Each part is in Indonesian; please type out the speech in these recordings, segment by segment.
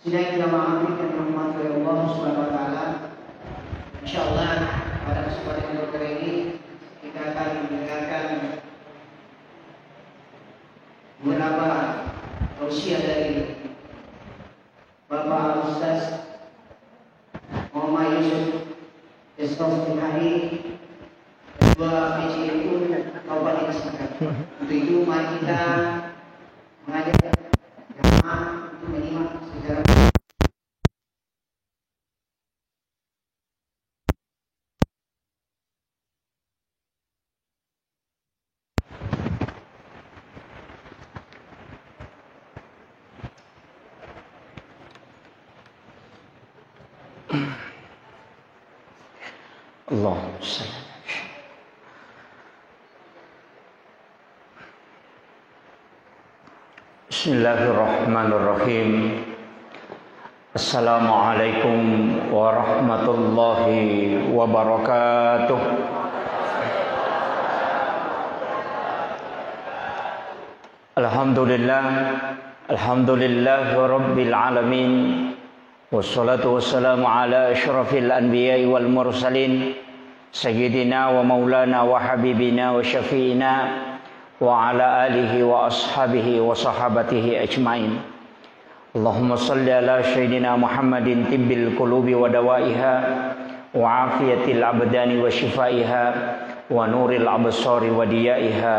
Sidang kita mengamalkan rahmat dari Allah Subhanahu wa taala. Insyaallah pada kesempatan yang kali ini kita akan mendengarkan beberapa tausiah dari Bapak Ustaz Muhammad Yusuf Istofihahi, Ketua PCNU Kabupaten Singkat. Untuk itu mari kita mengajak jamaah untuk menyimak secara Allahumma salli. Bismillahirrahmanirrahim. Assalamualaikum warahmatullahi wabarakatuh. Alhamdulillah rabbil alamin. Wassalatu wassalamu ala asyrafil anbiya'i wal mursalin sayyidina wa maulana wa habibina wa syafi'ina wa ala alihi wa ashabihi wa sahabatihi ajmain. Allahumma salli ala sayyidina Muhammadin tibbil qulubi wa dawaiha wa afiyatil abdani wa shifaiha wa nuril absari wa diyaiha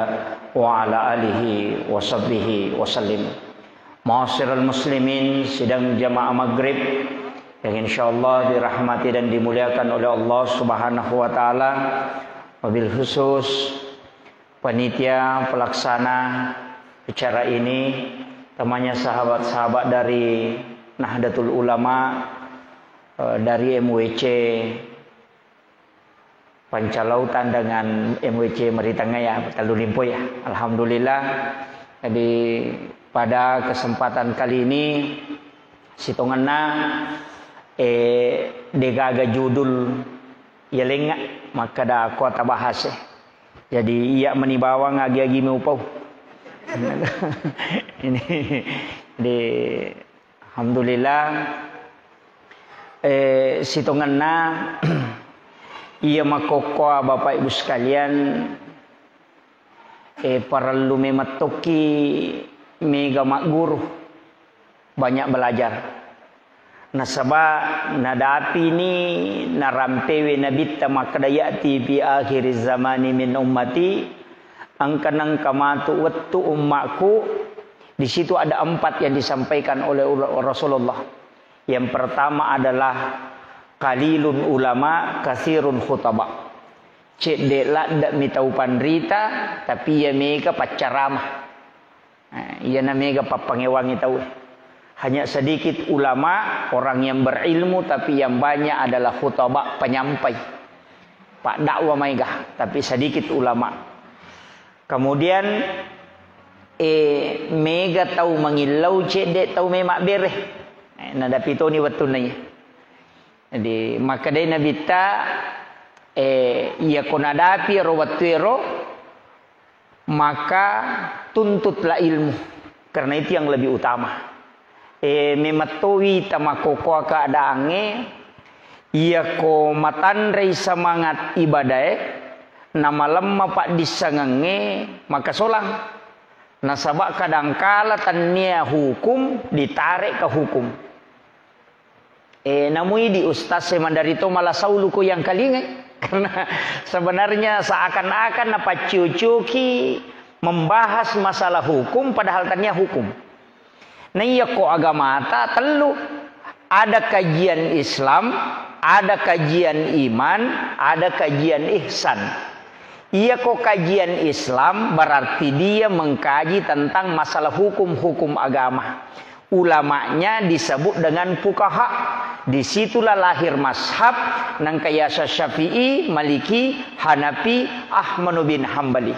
wa ala alihi wa sahbihi wa sallim. Ma'asyiral muslimin, sidang jamaah maghrib yang insyaallah dirahmati dan dimuliakan oleh Allah Subhanahu wa taala, wabil khusus panitia pelaksana acara ini, temannya sahabat-sahabat dari Nahdlatul Ulama, dari MWC Pancalautan dengan MWC Meritangaya Talulimpo ya. Alhamdulillah. Jadi pada kesempatan kali ini sitonganna degaga judul yelenga maka da kota bahas. Jadi ia menibawa ngagi-agi meupau. Ini di alhamdulillah sitonganna ia makokoa Bapak Ibu sekalian para lume matoki mega makguru banyak belajar. Nasaba nadapi ni narampewe nabita makadayati bi akhir zamani min ummati angkanang kamatu wattu ummaku. Di situ ada 4 yang disampaikan oleh Rasulullah. Yang pertama adalah qalilun ulama katsirun khutaba. Cek delak dak mitau pandrita tapi ya mega pacaramah. Ia namanya papangewangi tahu. Hanya sedikit ulama, orang yang berilmu, tapi yang banyak adalah khutbah penyampai. Pak dakwah mega, tapi sedikit ulama. Kemudian mega tahu mengilau cedek tahu memak bereh. Nada pito ni wetunanya. Jadi maka dia nabita ia konadapi rawatero maka tuntutlah ilmu karena itu yang lebih utama. Mematuhi tamakoko keadaannya ia ko matandrai semangat ibadah nama lemah pak disangange maka solang nasabak kadangkala tania hukum ditarik ke hukum. Namui di Ustaz Semandarito malah sauluku yang kalingai. Karena sebenarnya seakan-akan apa cucuki membahas masalah hukum padahal tanya hukum. Nah iya kok agama ta telu. Ada kajian Islam, ada kajian iman, ada kajian ihsan. Iya kok kajian Islam berarti dia mengkaji tentang masalah hukum-hukum agama. Ulamanya disebut dengan fuqaha. Disitulah lahir mazhab nang kaya Syafi'i, Maliki, Hanafi, Ahmad bin Hambali.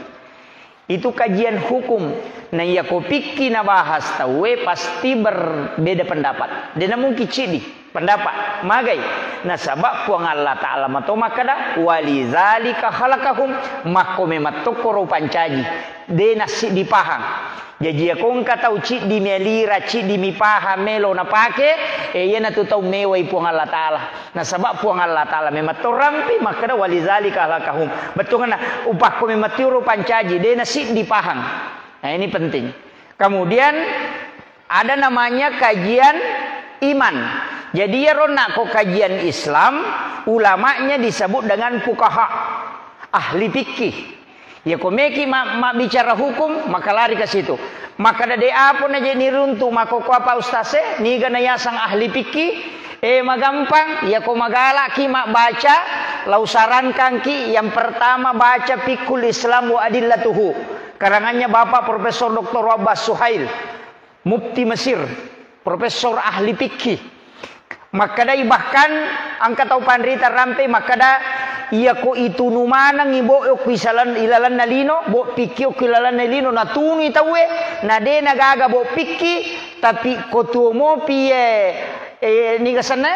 Itu kajian hukum. Nah ya ko pikir na bahas tahu pasti berbeda pendapat. Dia mungkin cidi. pendapat magai nasabab puang Allah Ta'ala mato makada walizalika khalaqahum makome matokoro pancaji de nasi dipahang jadi akong katau ci di melira ci di mipaha melo na pake yena tu tau mewai puang Allah Ta'ala nasabab puang Allah Ta'ala mematorampi makada walizalika khalaqahum betul na upah kome matiro pancaji de nasi dipahang. Nah ini penting. Kemudian ada namanya kajian iman. Jadi ya rona kok kajian Islam, ulamanya disebut dengan fuqaha, ahli fikih. Ya komeki mak bicara hukum, maka lari ke situ. Maka ada apa aja niruntu maka ko apa ustase, ni gana yasang ahli fikih. Magampang, ya ko magala ki mak baca, lau sarankan ki yang pertama baca Fiqhul Islam wa Adillatuhu. Karangannya Bapak Profesor Dr. Abbas Suhail, Mufti Mesir, Profesor ahli fikih. Makada bahkan angka tau panrita rampe makada iya ko itu numana ngibo yo kisalan ilalan nalino bo pikki yo kilalan nalino na tuni tawe na de nagaga bo pikki tapi ko tumo pie ni kasana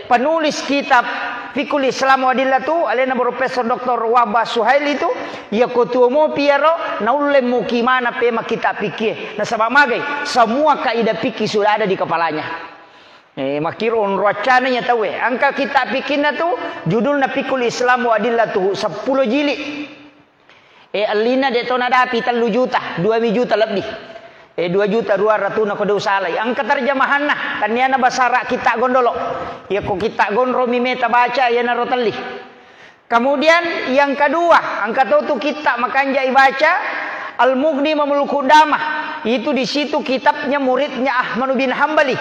penulis kitab Fiqhul Islam wa Adillatuhu alena Profesor Dr. Abbas Suhail itu ya ko tumo piero na ulle mukimana pe makita pikki na sabab magai semua kaidah fikih sudah ada di kepalanya. Makiron racananya tahu angka kitab fikihna tu judulna Fiqhul Islam wa Adillatuhu 10 jilid. Alina de tona dapi 3 juta, 2 juta lebih. 2.200.000 na kodo salai. Angka terjemahanna tanyana basara kita gondolo. Ya ko kita gondro mimeta baca ya naro tali. Kemudian yang kedua, angka tu kita makanja baca Al-Mughni Mamul Qudamah. Itu di situ kitabnya muridnya Ahmad bin Hambali.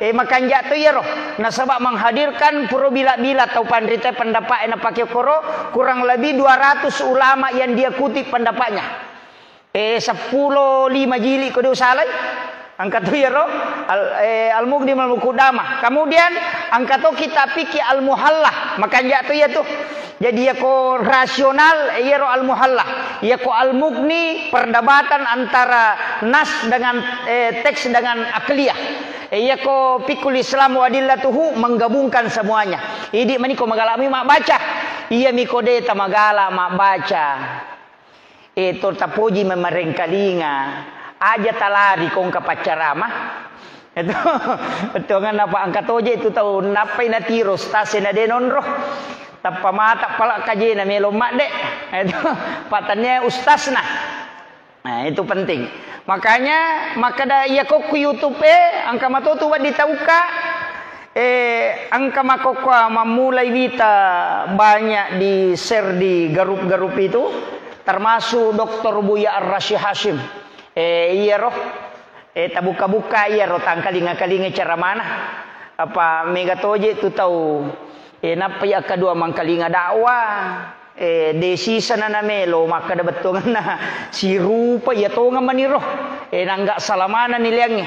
Makanja tu ya roh. Nasabak menghadirkan puro bila-bila atau pandrita pendapat yang pakai koro kurang lebih 200 ulama yang dia kutip pendapatnya. 10-5 jilid kode usalai. Angkat tu ya roh. Al-Mughni Mamul Qudamah. Kemudian angkat tu kitab fikih Al-Muhallah. Makanja tu ya tu. Jadi ya ko rasional ya roh Al-Muhallah. Ya ko Al-Mughni perdebatan antara nas dengan teks dengan akliyah. Ya ko Fiqhul Islam wa Adillatuhu menggabungkan semuanya. Idi mani ko magalami mak baca. Iya mi ko deta magala mak baca. Itu tapuji memerengkalinga. Aja talari kong kapacarama. Itu betul kan apa angkat oje itu tahu napai na tiro stase na denon roh. Tapa mata pala kaje na melo mak dek. Itu patannya ustaz nah. Nah itu penting. Makanya maka da ya ko ku YouTube angka matotu wa ditauka angka makokwa memulai wita banyak di share di garup-garup itu termasuk Dr. Buya Ar-Rasyid Hashim. Iya roh tabuka-buka iya roh tangkalinga-kalinga cara mana apa megatoje tu tahu napa ya kedua mangkalinga dakwah desi sana na melo maka da betul na si rupa ya to nga maniro nangga salamana niliangnya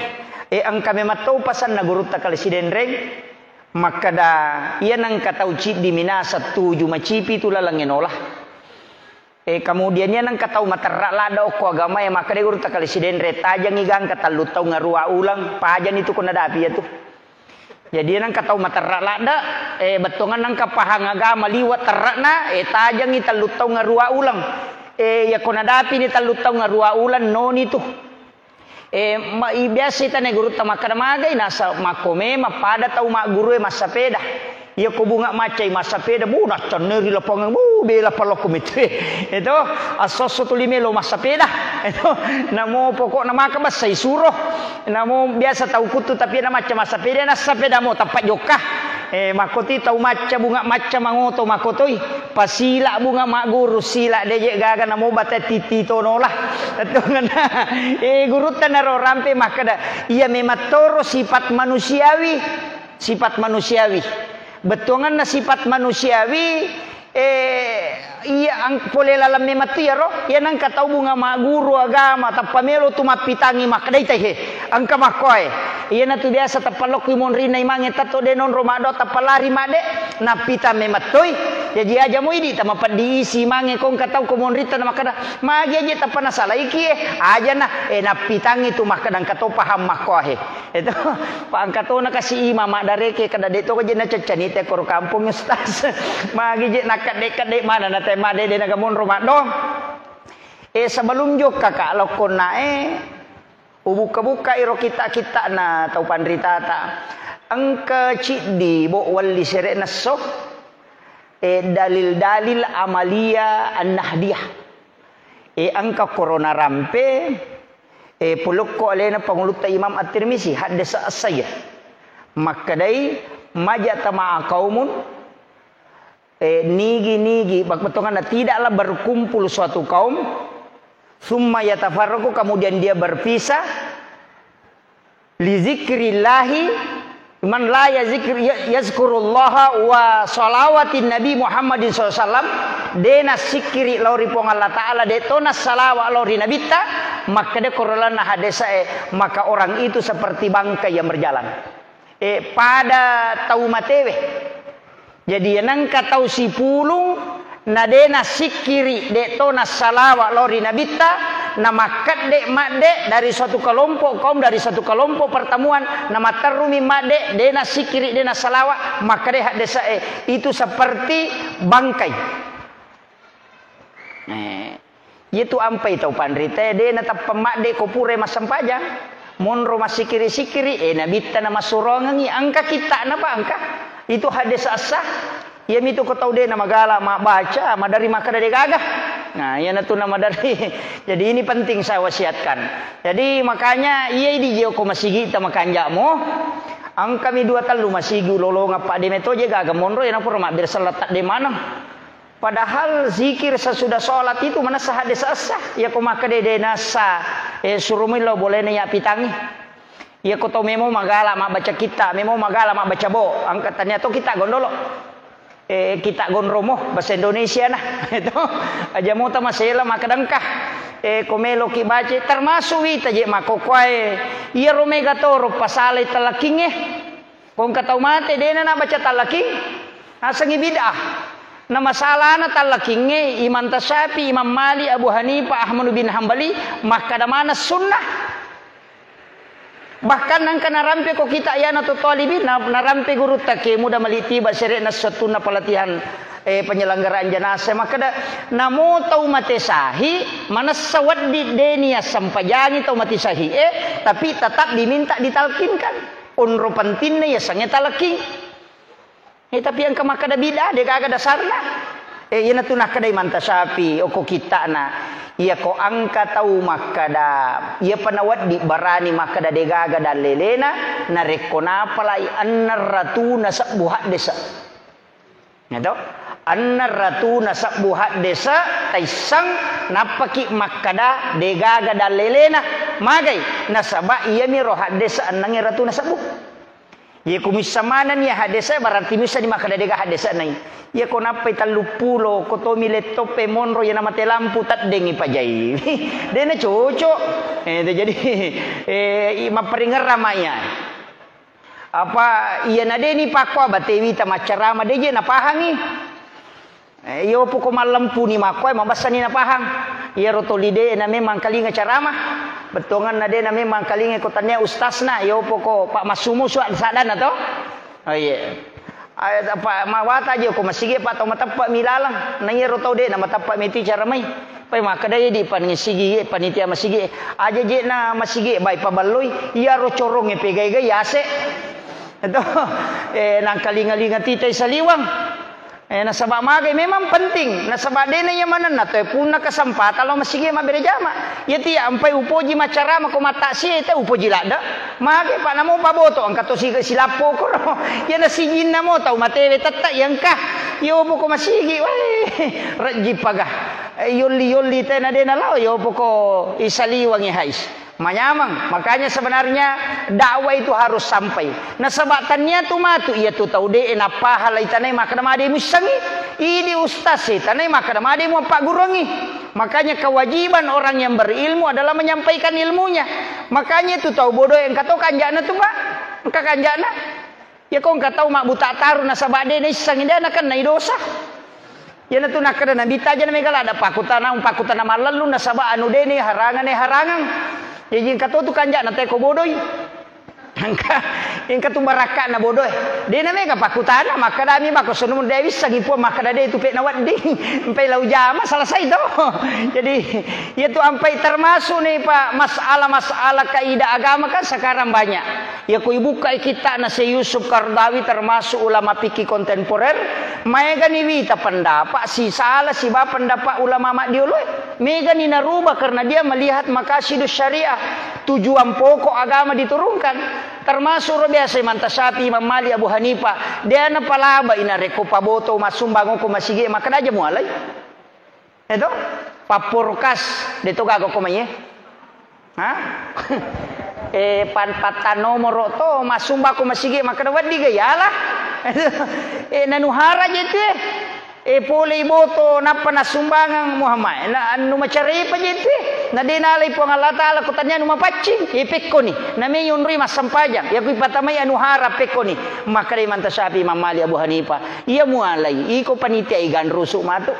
ang kami matau pasan na guru ta kalsiden reng maka da iya nang katau cip di minasa 7 macipi tu lalangin olah kemudian yan ang kataw mataralada o ko agama maka de guru ta kalsiden re tajang igang katalutaw nga ruwa ulang pajan itu ko nadapi ya tu. Jadi nang kataw mataralada betongan nang kapahang agama liwat terrakna tajang italutaw nga ruwa ulang ya ko nadapi ni talutaw nga ruwa ulan noni tu. Biasa ita ne guru ta makadamagay nasa makome mapada taw ma guru masapeda. Ya ko bunga macay masapeda bunat caneri lapangan bela palokomite itu asoso tulimelo masapeda itu namo pokok nama kabasay suroh namo biasa tahu kutu tapi nama macam masapeda na sapeda mo tapat jokah makoti tahu maca bunga maca mangoto makotoi pasila bunga mak guru sila deje gaga namo bata titi tonolah itu ngana guru tanaro rampe makada ia mematoro sifat manusiawi betongan na sifat manusiawi iya ang pole lalam mematu ya roh yan ang katau bunga ma guru agama tapamelo tumapitangi makadai tahe ang kamakoy Iya na tu biasa tapalok imon rinay mange tato de non romado tapalari made na pita mematoy. Jadi aja mo idi tama diisi mange kong katau komon rita na makada magi aja tapana salaiki aja na na pitang itu makadang katau paham makohe. Itu pang katau na kasi mama dareke kada deto ko jena cacanite kor kampung ustaz. Magi je nakade mana na tema de nagamon romado. Sebelum jo kakak lokon nae buka-buka iro kita na tau pandrita ta angka cidi bo wali sere naso dalil amalia an-nahdiyah angka corona rampe puluk ko alena pangulut Imam At-Tirmizi hadis as-sayy makadai majata ma'a qaumun nigi bakbetongan tidaklah berkumpul suatu kaum summa yatafarraqu kemudian dia berpisah li zikrillahi man la yazkurullaha wa salawatin nabi Muhammadin SAW dena sikiri lauri pong Allah Ta'ala de tonas salawa lauri nabita maka de korolana hadesa maka orang itu seperti bangkai yang berjalan pada tau matewe jadi yang katau si pulung nadena sikiri de tonas salawa lori nabita nama kadde madde dari suatu kelompok kaum dari satu kelompok pertemuan nama terumi madde dena sikiri dena salawa maka de hadesa itu seperti bangkai itu ampai tau pandrite dena tapamadde ko pure masampajang monro masikiri-sikiri nabita nama surongangi angka kita napa angka itu hadis asah ya mitu ko tau de nama gala mak baca ma dari maka dari gagah nah ya natu nama dari jadi ini penting saya wasiatkan jadi makanya iya di jeo ko masigi ta makanjamo ang kami dua talu masigi lolo ngapa de metoje gagah monro ya napur mak bir salat de mana padahal zikir sesudah salat itu mana sah hadis asah ya ko maka de nasa surumilo boleh ya pitangi ya ko tau memo magala mak baca kita memo magala mak baca bo angkatannya to kita gondolo kita gonromo bahasa Indonesia nah itu aja mau ta masela makadangkah komelo ki baca termasuk ita je makokwai iya romega toro pasale talaking kong katau mate dena na baca talaking asangi bidah na masalah na talaking Imam Tasyafi Imam Malik Abu Hanifah Ahmad bin Hambali makadamana sunnah bahkan nang kana rampe ko kita ya na to talibin na rampe guru take muda maliti ba sere na satuna pelatihan penyelenggaraan jenazah maka namo tau mate sahi mana sawaddi denia sampajangi tau mate sahi tapi tetap diminta ditalkinkan unro pentinnya ya sange talaki tapi yang kemakada bidah de kaga dasarna ina tunah kadai manta sapi oko kita na ia ko angka tahu makada ia panawat di barani makada degaga dan lelena narekona palai annar ratuna sabuhat desa nado annar ratuna sabuhat desa taisang napaki makada degaga dan lelena magai nasaba ia mi rohat desa annangi ratuna sabu ya kumisamanan ya hadesa berarti misa di makada dega hadesa nai ya ko napai talupulo ko to miletope monro ya nama telampu tat dengi pajai dena cocok jadi maperingar ramanya apa iya nadeni pakwa batewi ta macarama deje na pahangi iyo po ko malampu ni makoy mabasa ni na pahang iya rotolide na memang kalinga carama betongan na de na memang kalinga ko tanya ustaz na iyo po ko Pak Masumu sadan na to oh iya ay apa mawata je ko masige pa to matapa milalang na iya rotode na matapa meti caramay pay makadaya di pan ngisigi panitia masige aja je na masige bay pabaloy iya ro corong pegay yase ito nang kalinga-linga titay sa liwang nasaba magay memang penting nasaba dena yang mana na to puna kasempatan lo masige maberejama ya ti ampai upoji macarama ko mata si eta upoji lada magay pa namo paboto ang kato silapo ko ya nasigin na mo taw matele tatta yang ka yo po ko masigi raji paga yoli te na dena lao yo po ko isaliwang ihais manyamang makanya sebenarnya dakwah itu harus sampai nasabatannya tu matu ia tu tahu de na pahala itanai makana made musangi ini ustaz itanai makana made mo pak gurongi Makanya kewajiban orang yang berilmu adalah menyampaikan ilmunya. Makanya itu tahu bodoh yang kata kanjana tuh Pak. Engka kanjana. Ya kau engka tahu mak buta taru nasabak de sangin dana kan nai dosa. Ya na tu nak kada nabi taja na megala ada pakutana malalu nasabak anu de ni harangan. Ya jing kata tu kanjana teh ko bodoh. Engka tu baraka na bodoh. De na mega pakutana maka dami bako sunum dewi sagi pu maka dade tu pe nawat ding. Empai lau jama selesai tu. Jadi ya tu ampai termasuk nih Pak masalah kaidah agama kan sekarang banyak. Ya ku buka kita na si Yusuf Qaradawi termasuk ulama fikih kontemporer. Mega ni wita pendapat si salah si ba pendapat ulama mak diului. Mega ni narubah karena dia melihat maqasidus syariah. Tujuan pokok agama diturunkan. Termasuk biasa Imam Tasyafi, Imam Malik, Abu Hanifah. Dia na palaba ina reko paboto masumbang ko masige maka aja mulai. Itu papurkas dito gago ko manye. Ha? Panpatan nomor to masumba ko masige maka wadi gayala. Nanuhara jete. Pulay boto napa nasumbangang Muhammad na anu macari pa jete. Na dinalay po ang Allah Ta'ala kutanya numapaching ipik ko ni na may yun rin masampajang yakoy patamay anu harap pek ko ni makari man tasapi Imam Malik Abu Hanifah iya mualay iko paniti ay gan ruso mato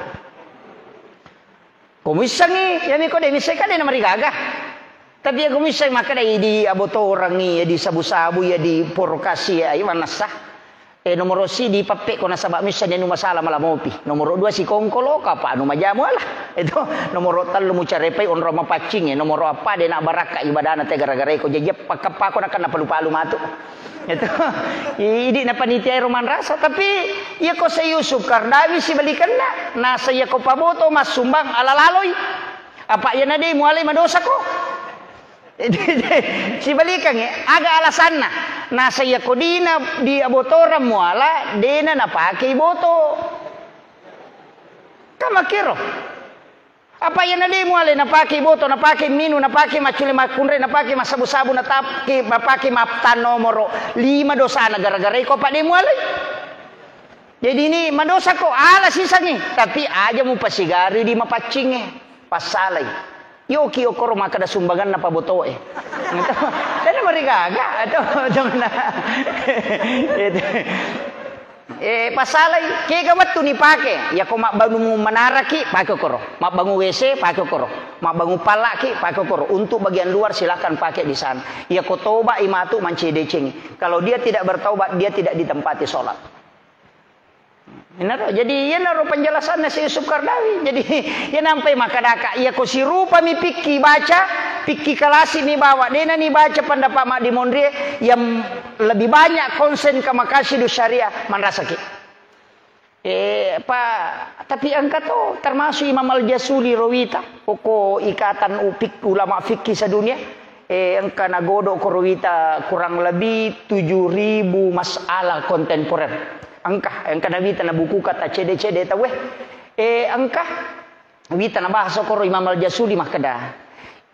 kumisang yami ko de misay ka de na marigaga tapi kumisang makada di aboto orang ni di sabu-sabu ya di porkasi ay manasa nomor si di papek ko na sabak misa ni masalah malamopi. Nomor 2 si kongkolo ka pa anu majamu lah. Itu nomor 3 mu carepay on roma pacing nomor apa de nak baraka ibadana te gara-gara ko jejep pakapa ko nakan napalu-palu matu. Itu idi na panitia roman rasa tapi ya ko sa Yusuf Qaradawi si balikan na saya ko paboto mas sumbang alalaloy. Apa ya na de mualay madosa ko. Si balikan aga alasan na nasa yakodina di abotora muala dena napake boto kama kiro apa yan na di muala napake boto napake minu napake macule makunre napake masabu-sabu napake maptan nomoro 5 dosa na gara-gara ko pa di muala jadi ini madosa ko ala sisanya tapi aja mu pasigari di mapacing pasalay yo kiyo koro makada sumbangan na paboto Dana marigaga jangan pasalay kaya gamat tu ni pake ya ko makbangu manaraki pake koro makbangu WC pake koro makbangu palaki pake koro untuk bagian luar silakan pakai di sana ya ko toba imatu mancedecing kalau dia tidak bertaubat dia tidak ditempati sholat. Jadi ia naruh penjelasannya si Yusuf Qaradawi. Jadi ia nampai makadaka ia ko si rupa mi pikki baca pikki kelas ini bawa dena ni baca pendapat mak di Mondrie yang lebih banyak konsen ke maqasidus syariah manrasaki. Tapi angkat tu termasuk Imam Al-Jasuli rawita pokok ikatan ulama fikih sedunia. Angka nagodo ko rawita kurang lebih 7.000 masalah kontemporer. Angka nabita na buku kata cede tawe angka wita na bahasa ko Imam Al-Jasuli makada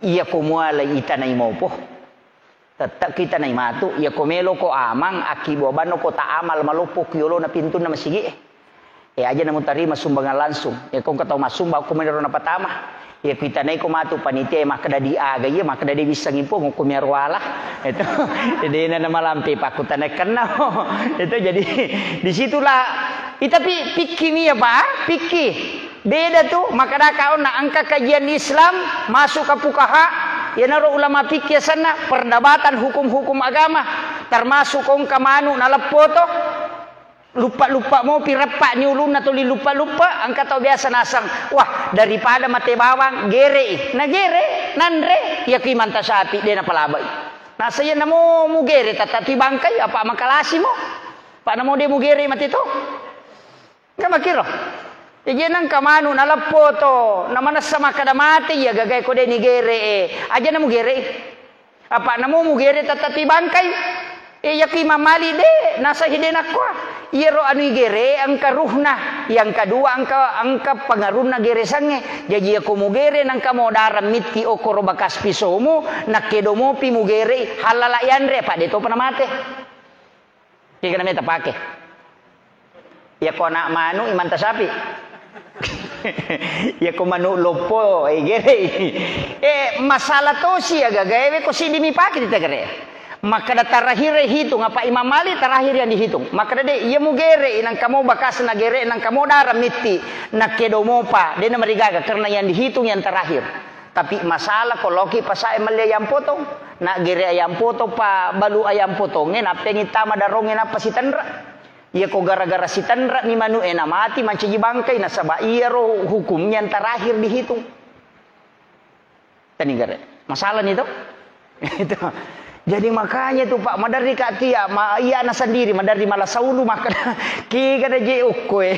iya ko muala ita na imopo tatak kita na imatu iya ko melo ko amang akibo bano ko ta amal malupo kyolo na pintu na masigi aja na mutarima sumbangan langsung ya kung kataw masumba ko menero na patama ya kita na ko matu panitia makada di aga iya makada di bisa ngimpo mo kumerwala itu jadi na malampi pakutan na kenal itu jadi disitulah tapi pikir ya Pak pikir beda tuh makada kau na angka kajian Islam masuk ke fuqaha ya naro ulama fikih sana perdebatan hukum-hukum agama termasuk kong kamanu nalapoto lupa mau pirepak nyulun atau lupa angkat tau biasa nasang wah daripada mate bawang gere nandre ya ki manta sapi dia na palabai nah saya namo mu gere tatapi bangkai apa makalasi mo pa namo dia mu gere mati to ka makiro jadi nang kamanu nalapoto namana sama kada mati ya gagay ko de ni gere aja namo gere apa namo mu gere tatapi bangkai yaki mamali de nasa hidena kwa iro anu gere angka ruhna yang kedua angka pengaruhna gere sange jadi aku mugere nangka modara mitki okoro bakas pisomu nakedomo pi mugere halala yanre pak deto pernah mate kena meta pake ya ko nak manu iman tasapi Ya ko manu lopo gere. Masalah to si agagawe ko si dimi paki gere. Maka da terakhir hitung apa Imam Malik terakhir yang dihitung. Maka de ia mu gere inang kamu bakas na gere inang kamu dara miti na kedomopa de na marigaga karena yang dihitung yang terakhir. Tapi masalah kalau ki pasai mali ayam potong na gere ayam potong pa balu ayam potongnya na pengi tama darongnya na pasitandra. Ia ko gara-gara si tandra ni manu ena mati manci bangkai na saba iya ro hukumnya yang terakhir dihitung. Tani gere. Masalah nih tuh. Itu. Jadi makanya tuh Pak madari katia iya na sendiri madari malah saulu makan ki kada je ukwe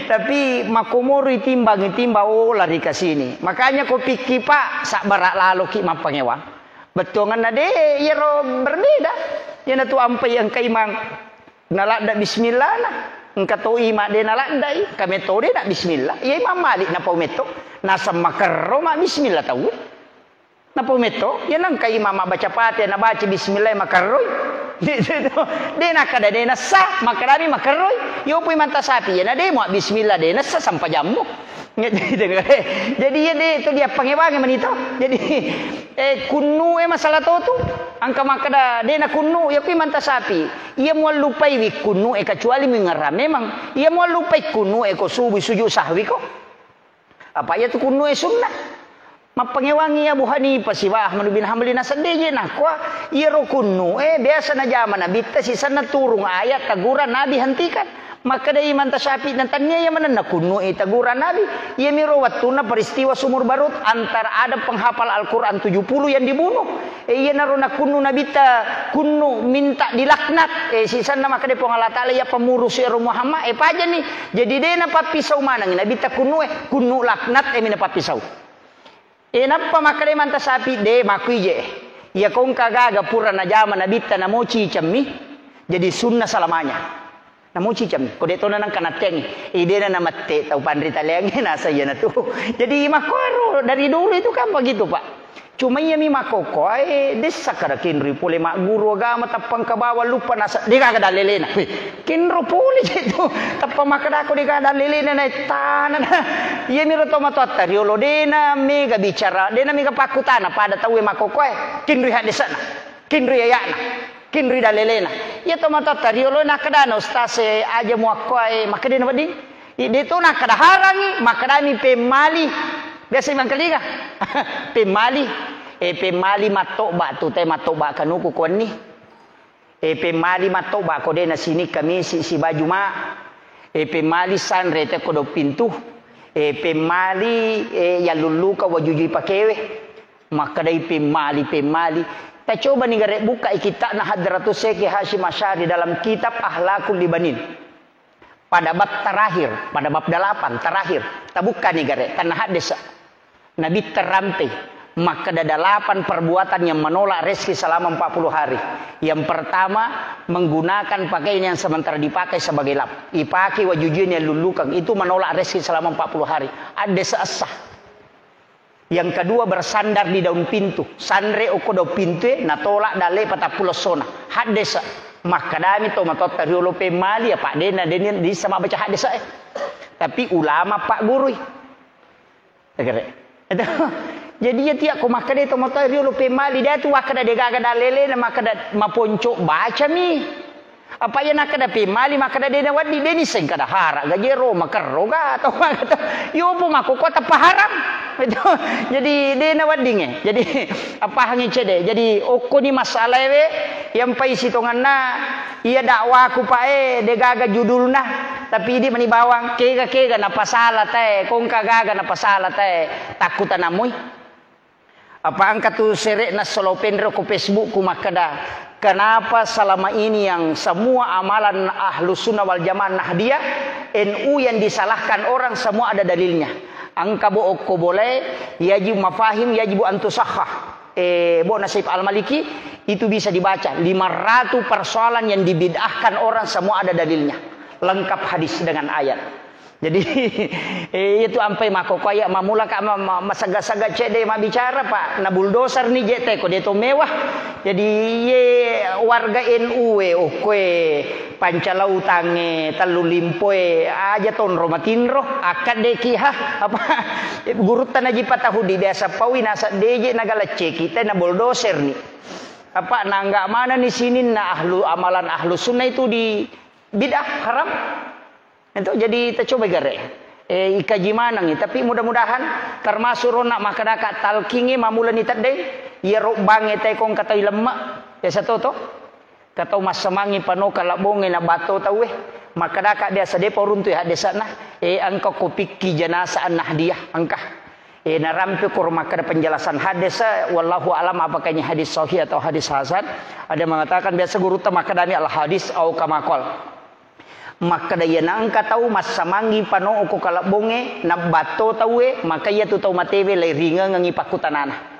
tapi makomoro itimbang oh lari ke sini makanya ko pikir Pak sak barak lalu ki mapangewang betongan nade ya ro berbeda ya na tu ampai yang kaimang nalak da bismillah nah engkau ima de nalak dai kami to de da bismillah ya Imam Malik na paumeto nasa makarro ma bismillah tahu na pumeto yan ang kay mama baca pati na baca bismillah makaroy de na kada de na sa makarami makaroy yo puy manta sapi yan na de mo bismillah de na sa sampajammo jadi ya de itu dia pangewangi manito jadi kunu masalah to ang kamakada de na kunu ya puy manta sapi ia mo lupai wi kunu kecuali mengara memang ia mo lupai kunu ko subuh sujud sahwi ko apa ya tu kunu sunnah mapangewangi Abu Hanifah si Ahmad bin Hanbal na sandeje na kwa iro kunnu biasa na zaman nabi ta si sana turung ayat taguran nabi hentikan maka dai man tasyafi dan tanya yang mana na kunnu taguran nabi ia miro watuna peristiwa sumur barut antara ada penghafal Al-Qur'an 70 yang dibunuh ia naruna kunnu nabi ta kunnu minta dilaknat si sana maka dai Allah taala ya pemurus iro Muhammad paja nih jadi dena papisau manang nabi ta kunnu laknat mina papisau napa makare manta sapi de makuije ya kong kagaga pura na jama na bitta na mochi cammi jadi sunnah salamanya na mochi cammi ko deto na nang kanateng ide na matte tau pandri taleng na saya na tu jadi makoro dari dulu itu kan begitu Pak cuma iya mi makoko desa kada kinri pule mak guru agama tapang ke bawah lupa nasa di kagak dalilena kinro pule itu tapang makada ko di kagak dalilena na tanah iya mi roto matotta riolo dena mega bicara dena mega pakutana pada tahu makoko kinri hadisana kinri ayana kinri dalilena iya to matotta riolo na kada no stase aja muakko makadena wadi itu na kada harangi makadami pemali biasa imang kaliga pemali pemali matoba tu te matoba kanuku koni pemali matoba ko de na sini kami si baju ma pemali sanre te ko do pintu pemali ya luluka wajuji pakewe maka dai pemali ta coba nih gare buka kita na Hadratus Syekh Hasyim Asy'ari dalam kitab Akhlaqul Libanin pada bab terakhir pada bab 8 terakhir ta buka nih gare tanah hadis Nabi terampai maka ada 8 perbuatan yang menolak rezeki selama 40 hari. Yang pertama menggunakan pakaian yang sementara dipakai sebagai lap. Ipaki wajujin yang lulukang itu menolak rezeki selama 40 hari. Ada seasah. Yang kedua bersandar di daun pintu. Sandre okodo pintu na tolak dale patapulo sona. Hadesa maka dami to matot riolo pemali ya Pak Dena di sama baca hadesa Tapi ulama Pak Guru. Jadi ya tiak ko makade to mata rio lo pemali dia tu wakada de gaga dalele na makada maponco baca mi apa ya nakada pemali makada de wadi de ni seng kada hara gajero makaroga atau yo po mako kota paharam itu jadi de na wadinge jadi apa hangi cede jadi oko ni masalah we yang pai sitonganna iya dakwah ku pae de gaga judulna tapi di mani bawang kega na pasala teh kong kagaga na pasala teh takutan amoy apa angkat tu serek na solopendro ku Facebook ku makada kenapa selama ini yang semua amalan Ahlus Sunnah wal Jamaah Nahdiyah NU yang disalahkan orang semua ada dalilnya angka bo ko boleh yajib mafahim yajib antusahhah Bo Nasib Al-Maliki itu bisa dibaca 500 persoalan yang dibid'ahkan orang semua ada dalilnya lengkap hadis dengan ayat. Jadi itu ampai mako kaya mamula ka masaga-saga cede ma bicara Pak na bulldozer ni jete ko deto mewah. Jadi ye warga NU pancalau tange talu limpoe aja ton romatinro akad deki apa guru tanaji patahu di desa pawi nasa deje nagala ceki kita na bulldozer nih apa nangga mana nih sini na amalan ahlu sunnah itu di bidah haram itu jadi kita coba gare ikaji manang tapi mudah-mudahan termasuk rona makadaka talkinge mamulan itadde ya bange tay kong katoy lemak ya satu to katau masamangi pano kalabonge na bato tawe makadaka dia sade poruntu ya desa nah angka kopiki janasaan nahdiyah angka narampi kurma kada penjelasan hadis wallahu alam apakahnya hadis sahih atau hadis hasan ada mengatakan biasa guru tamakadani al hadis au kamakol maka daya nangka tahu masamangi pano ko kalabonge na bato tawe maka ia tu tahu matewe lai ringa ngangi pakutanana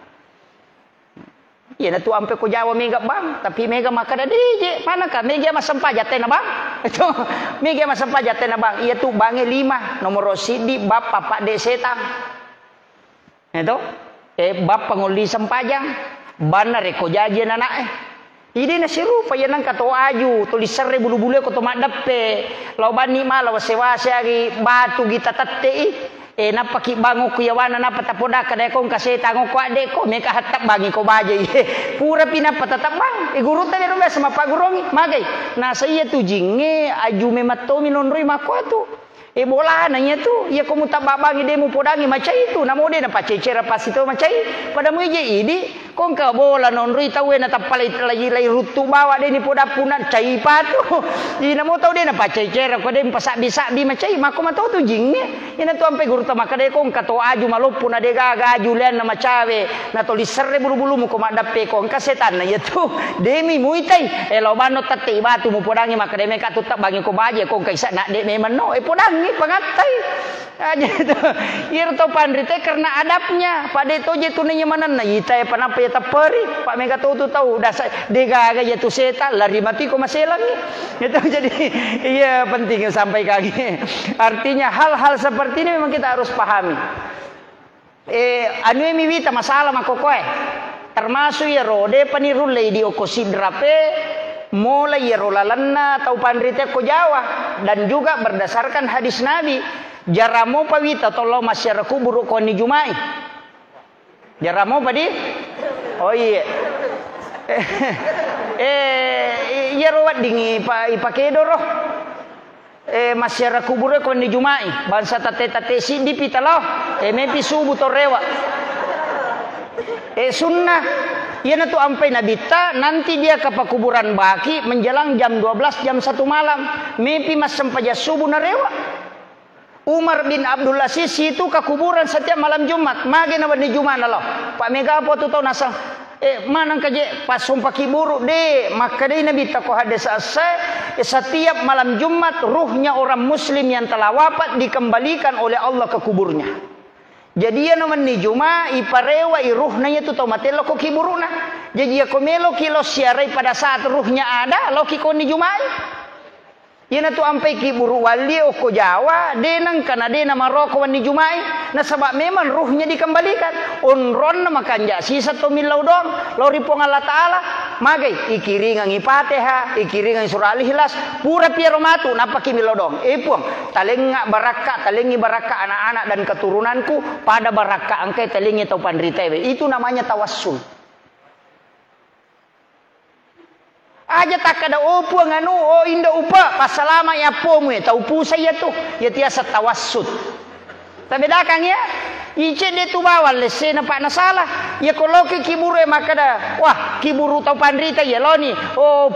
ya na tu ampe ko jawa mega bang tapi mega maka da dije mana ka mega masampajate na bang itu mega masampajate na bang ia tu bange 5 nomor sidi bab papa de setang itu bab panguli sampajang bana reko jaje anak ini na sirupa ya nang kato aju tulis serre bulu-bulu ko to madappe law bani mala wasewase agi batu gita tatte napaki bango kuyawana napatapoda kada kong kasi tango ko ade ko meka hatak bangi ko baje pura pinapatatak bang iguru tani rumah sama pagurongi magay nasa iya tu jinge aju mematomi nonroi mako tu bola nanya tu ya kamu tak babangi demo podangi macam itu namo de na pacecera pasito macam pada mu je idi kong ka bola nonroi tawe na tapalai lai rutu bawa de ni poda punan cai patu di namo tau de na pacecera ko de pasak bi macam mako matau tu jingnya ina tu ampe guru tamaka de kong kato aju malopun ade gaga julian na macawe na to liserre bulu-bulu mu ko madape kong ka setan na tu demi muitai lo bano tati batu mu podangi maka de meka tu tak bangi ko baje kong kaisa nak de memang no podangi ini pengatai aja itu irto pandrite karena adabnya Pak Deto je tu nya mana na ita panapa ya taperi Pak Mega tu tahu dasar degaga ya tu seta lari mati ko maselang itu jadi iya penting sampai kaki artinya hal-hal seperti ini memang kita harus pahami anu miwita masalah makokoe termasuk ya rode panirulai di okosidrape mulai rolalana atau pandrite ko Jawa dan juga berdasarkan hadis Nabi jaramo pawita tolo masyarakat kubur ko ni Jumai jaramo padi oh iya iya rawat dingi ipakedo roh masyarakat kubur ko ni Jumai bangsa tate si di pitalo mepi subuh torewa sunnah ia tu ampai nabita nanti dia ke kuburan baki menjelang jam 12 jam 1 malam mimpi mas sempaja subuh narewa Umar bin Abdul Aziz itu ke kuburan setiap malam Jumat mage na di Jumat lo Pak Mega apa tu tahu nasang manang kaje pas sumpah kiburu de maka de nabita ko hadis setiap malam Jumat ruhnya orang muslim yang telah wafat dikembalikan oleh Allah ke kuburnya. Jadi ya naman ni Juma iparewa iruhna itu tau matelo ko kiburuna. Jadi ya komelo kilo siarai pada saat ruhnya ada loki ko ni Juma. Yana tu ampai kiburu wali o ko Jawa denang kana dena Maroko ni Juma. Na sabab memang ruhnya dikembalikan. Unron na makanja sisa to milaw dong lori pong Allah Taala magay ikiringang Ipateha ikiringang surah Al-Ikhlas pura piero matu napaki milaw dong puang talengi baraka anak-anak dan keturunanku pada baraka angkai talengi tau pandritewe itu namanya tawassul aja tak ada opo nganu inda upa pasalama ya pomu tau pusa ya tu ya tiasa tawassut tapi dakang ya ice de tu bawal lese na pak na salah ya koloke kiburu maka da wah kiburu tau pandrita ya loni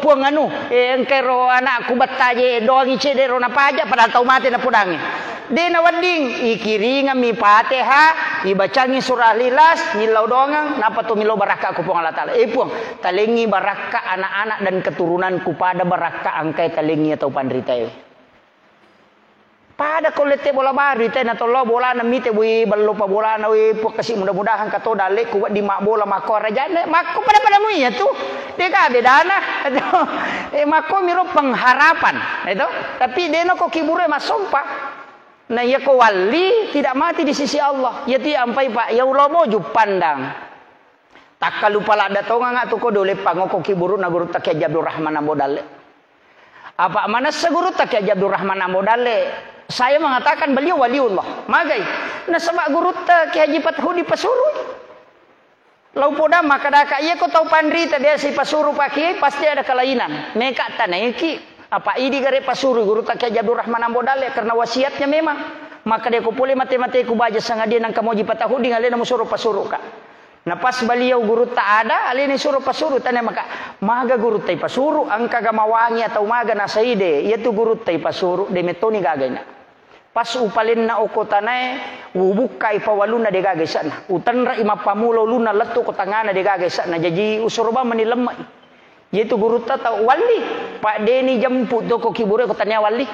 puang anu engkero anakku bataje doang ice de rona paja padahal tau mati na pudangi de na wading ikiringa mi Fatihah ibacangi surah Al-Ikhlas nilau dongang napa tu milau baraka ku pong Allah Taala puang talengi baraka anak-anak dan keturunanku pada baraka angkai talengi atau pandrita pada kolete bola baru ite na tolo bola na mite wi ballo pa bola na wi kasi mudah-mudahan kato dale ku di mak bola mako rajane mako pada mu ya tu de ka bedana mako miro pengharapan itu tapi de no ko kibure masompa na ya ko wali tidak mati di sisi Allah ya ti ampai pak ya ulo moju pandang tak kalupa la datonga ngatu ko dole pangoko kiburu na guru tak Abdul Rahman ambodale Apa mana seguru tak Kiai Abdul Rahman Ambodale. Saya mengatakan beliau waliullah. Magai. Nah sebab guru tak Kiai Haji Fathudi Pasuruh. Lau poda maka dak iya ko tau pandri ta dia si Pasuruh Pak Kiai pasti ada kelainan. Meka tanah iki apa idi gare Pasuruh guru tak Kiai Abdul Rahman Ambodale karena wasiatnya memang. Maka dia ko pole mati-mati ku baja sangadia nang Kamu Haji Fathudi ngalena musuruh Pasuruh ka. Nah pas beliau guru tak ada, alini suruh Pasuruh tanya maka maga guru tai Pasuruh angka gamawangi atau maga nasaide, yaitu guru tai Pasuruh de metoni gagana. Pas upalin na okotanae, ubukai pawaluna de gagay sana. Utanra imapamulo luna letu kotangana de gagay sana. Jadi usuroba manilemai. Yaitu guru tata wali. Pak Deni jemput doko kibure kotanya wali.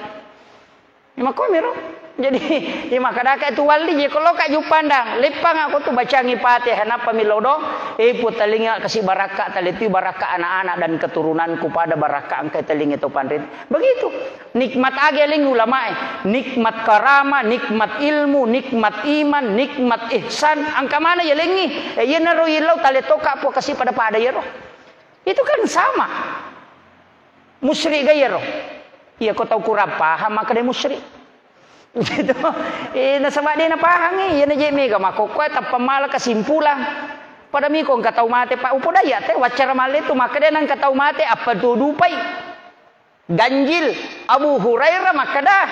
Ima komiro. Jadi ima kadaka itu wali je kalau kak jupandang lepang aku tu bacangi Fatihah napa milodo putalinga kasih baraka taliti baraka anak-anak dan keturunanku pada baraka angkai telinga itu pandrit. Begitu. Nikmat ageling ulama nikmat karama, nikmat ilmu, nikmat iman, nikmat ihsan. Angka mana ya lengi? Ya naro ilau taletoka po kasih pada yero. Itu kan sama. Musyrik gaya roh. Iya kau tahu kurang paham maka dia musyrik. Gitu. Nasabak dia na pahang iya na jemi ga makokwa ta pamala kesimpulan. Pada mi kong katau mate pa upo daya te wacara male tu maka dia nang katau mate apa dudupai. Ganjil Abu Hurairah maka dah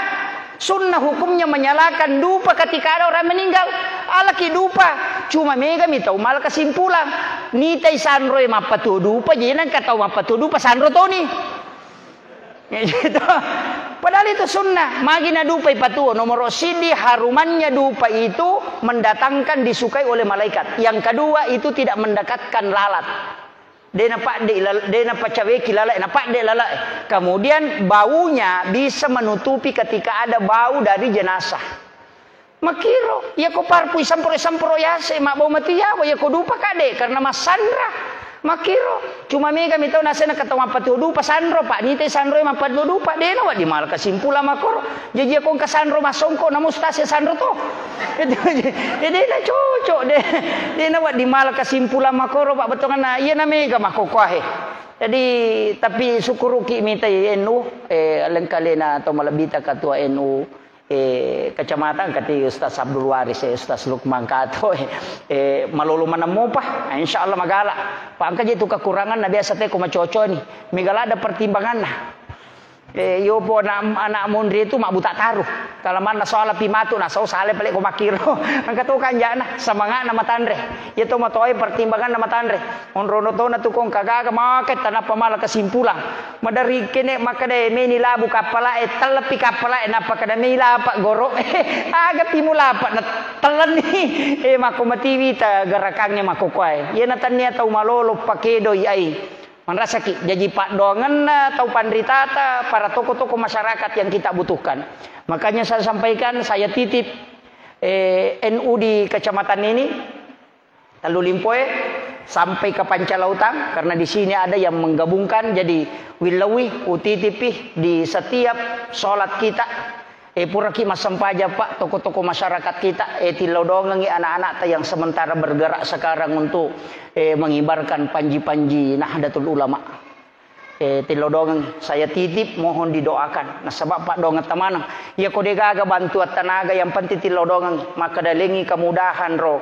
sunnah hukumnya menyalakan dupa ketika ada orang meninggal. Alaki dupa cuma mega mi tau mal kesimpulan. Ni tai sanroe mapatu dupa jadi nang katau mapatu dupa sanro toni. Ya gitu. Padahal itu sunnah. Magina dupa patuo nomor sidi harumannya dupa itu mendatangkan disukai oleh malaikat. Yang kedua itu tidak mendekatkan lalat. Dena pacaweki lalai, napak de lalai. Kemudian baunya bisa menutupi ketika ada bau dari jenazah. Makiro, ya ko parpui sampro yase mak bau mati ya ko dupa kade karena masandra. Makiro, cuma mega mitau nasena katawa patudu pasandro pak ni te sandro ma patudu pak dena wa di mal kasimpula makor. Jadi ako kasandro masongko na mustase sandro to. Jadi na cocok de. Dena wa di mal kasimpula makor pak betongan na iya na mega makokohe. Jadi tapi syukuruki mitai NU lengkali na atau malabita katua NU kecamatan kati Ustaz Abdul Waris Ustaz Lukman Kato malulu manamo pa insyaallah magala pangka itu kekurangan na biasa teh ko macoco ni migala ada pertimbangan nah yo po anak mundri itu mak buta taruh kalau mana soal pimatu na so sale balik ko makiro angka to kanja na samanga na matandre itu matoi pertimbangan na matandre onrono to na tukong kagaga maket tanah pamala kesimpulan madari kene makade meni labu kapala telepi kapala napa kada mila pak goro aga timula pak na telan ni mako matiwi ta garakangnya mako kwai ye na tania tau malolo pakedo ai manrasaki jadi pak dongan atau pandritata para tokoh-tokoh masyarakat yang kita butuhkan. Makanya saya sampaikan saya titip NU di kecamatan ini Talu Limpoe sampai ke Pancalautan karena di sini ada yang menggabungkan jadi wilawi utitipi di setiap sholat kita puraki masampaja pak tokoh-tokoh masyarakat kita tilodongangi anak-anak yang sementara bergerak sekarang untuk mengibarkan panji-panji Nahdlatul Ulama. Tilodongangi saya titip mohon didoakan. Nah sebab pak dongat temanang ya kode gaga bantuan tenaga yang penting tilodongangi maka dalengi kemudahan ro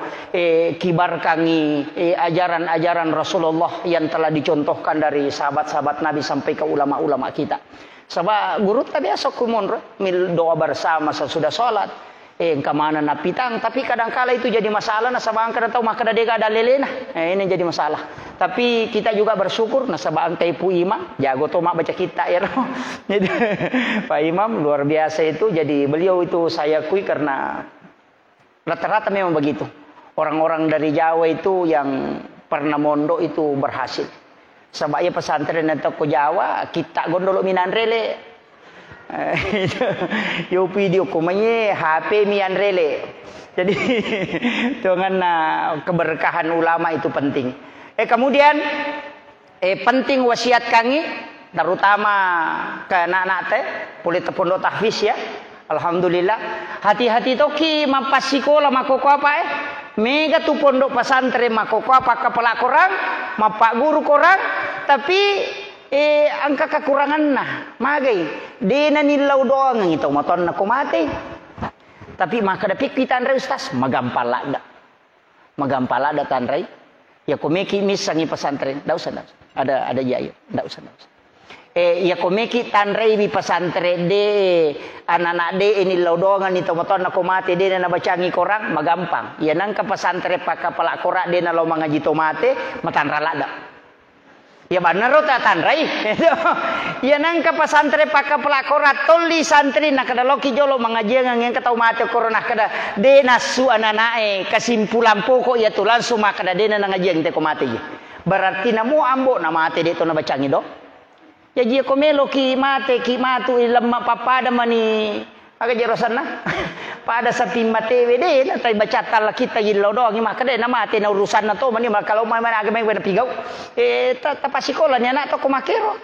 kibarkangi ajaran-ajaran Rasulullah yang telah dicontohkan dari sahabat-sahabat Nabi sampai ke ulama-ulama kita. Sebab guru tak biasa kumon mil doa bersama sesudah sholat kemana napitang tapi kadang-kala itu jadi masalah nah sabang kada tahu maka dega ada lelena ini jadi masalah tapi kita juga bersyukur nah sabang kai pu imam jago to mak baca kita ya jadi Pak Imam luar biasa itu jadi beliau itu saya akui karena rata-rata memang begitu orang-orang dari Jawa itu yang pernah mondok itu berhasil. Sebab ya pesantren atau ke Jawa kita gondolo minanrele yo video kumanye HP mianrele jadi dengan keberkahan ulama itu penting kemudian penting wasiat kangi terutama ke anak-anak teh boleh pondok tahfiz ya alhamdulillah hati-hati toki mampas sekolah makoko apa mega tu pondok pesantren makoko apa kepala korang mapak guru korang tapi angka kekurangan nah magai dena nilau doang ngito moton na kumate tapi maka dapik pitanre ustaz magampalada tanre ya komeki misangi pesantren ndak usah ada jayo ndak usah ya komeki tanre bi pesantren de anak-anak de ini nilau doang ngito moton na kumate dena na bacangi korang magampang ya nang ka pesantren pakapala korak dena lo mangaji tomate matanralada. Ya benar ta tanrai. Ya nang ka pasantre paka pelakora tolli santri nak kada loki jolo mengajian ngeng katau mate corona kada de nasu ananae kesimpulan pokok ya tu langsung makada de na ngajian te ko mate. Berarti namu ambo na mate de to na bacangi do. Ya ji ko melo ki matu lemma papada mani aga jerosan na. Pada sapi mate wede na tay bacatal kita gilaw do ngi makade na mate na urusan na to mani kalau mana aga may pigau tapasikola ni anak to kumakero